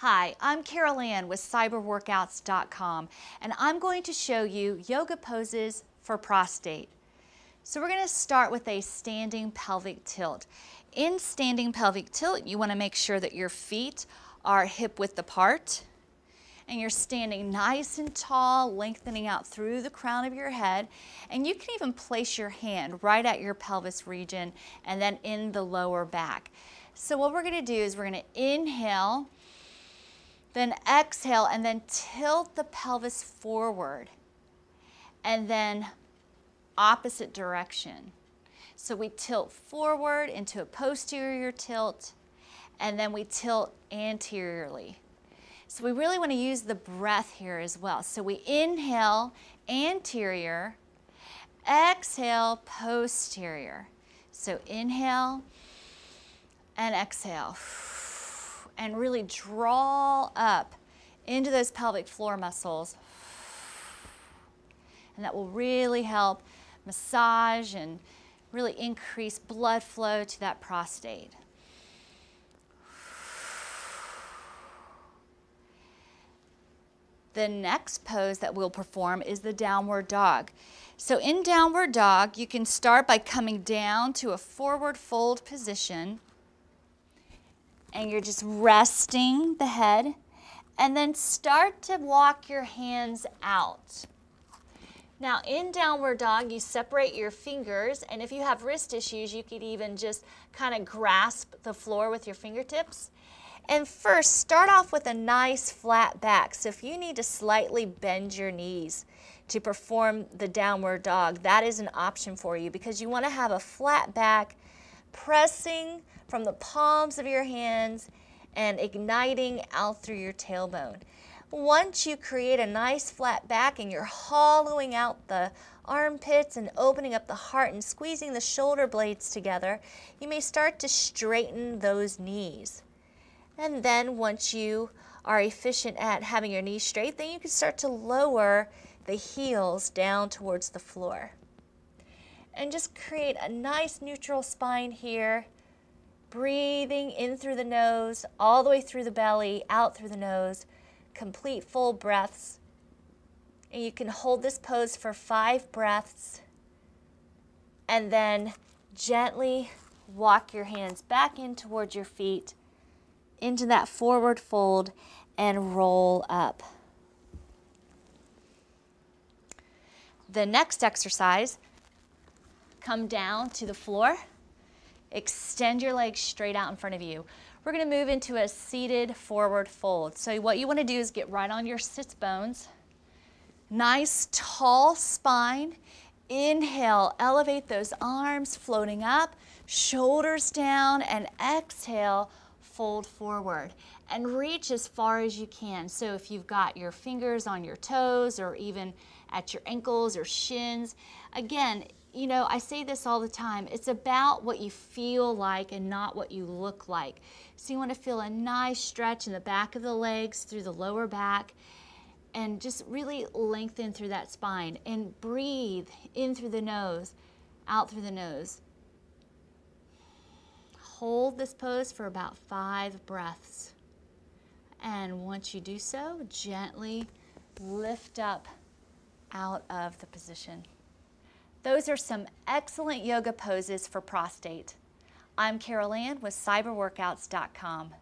Hi, I'm Carol Ann with cyberworkouts.com, and I'm going to show you yoga poses for prostate. So we're going to start with a standing pelvic tilt. In standing pelvic tilt, you want to make sure that your feet are hip width apart, and you're standing nice and tall, lengthening out through the crown of your head, and you can even place your hand right at your pelvis region and then in the lower back. So what we're going to do is we're going to inhale, then exhale, and then tilt the pelvis forward, and then opposite direction. So we tilt forward into a posterior tilt, and then we tilt anteriorly. So we really want to use the breath here as well. So we inhale anterior, exhale posterior. So inhale and exhale. And really draw up into those pelvic floor muscles. And that will really help massage and really increase blood flow to that prostate. The next pose that we'll perform is the downward dog. So in downward dog, you can start by coming down to a forward fold position, and you're just resting the head, and then start to walk your hands out. Now in downward dog, you separate your fingers, and if you have wrist issues, you could even just kind of grasp the floor with your fingertips. And first, start off with a nice flat back. So if you need to slightly bend your knees to perform the downward dog, that is an option for you, because you want to have a flat back, pressing from the palms of your hands and igniting out through your tailbone. Once you create a nice flat back and you're hollowing out the armpits and opening up the heart and squeezing the shoulder blades together, you may start to straighten those knees. And then once you are efficient at having your knees straight, then you can start to lower the heels down towards the floor. And just create a nice neutral spine here, breathing in through the nose, all the way through the belly, out through the nose, complete full breaths. And you can hold this pose for 5 breaths, and then gently walk your hands back in towards your feet, into that forward fold, and roll up. The next exercise, come down to the floor, extend your legs straight out in front of you. We're going to move into a seated forward fold. So what you want to do is get right on your sits bones. Nice tall spine. Inhale, elevate those arms floating up, shoulders down, and exhale, fold forward. And reach as far as you can. So if you've got your fingers on your toes or even at your ankles or shins, again, you know, I say this all the time, it's about what you feel like and not what you look like. So you want to feel a nice stretch in the back of the legs, through the lower back, and just really lengthen through that spine. And breathe in through the nose, out through the nose. Hold this pose for about 5 breaths. And once you do so, gently lift up out of the position. Those are some excellent yoga poses for prostate. I'm Carol Ann with cyberworkouts.com.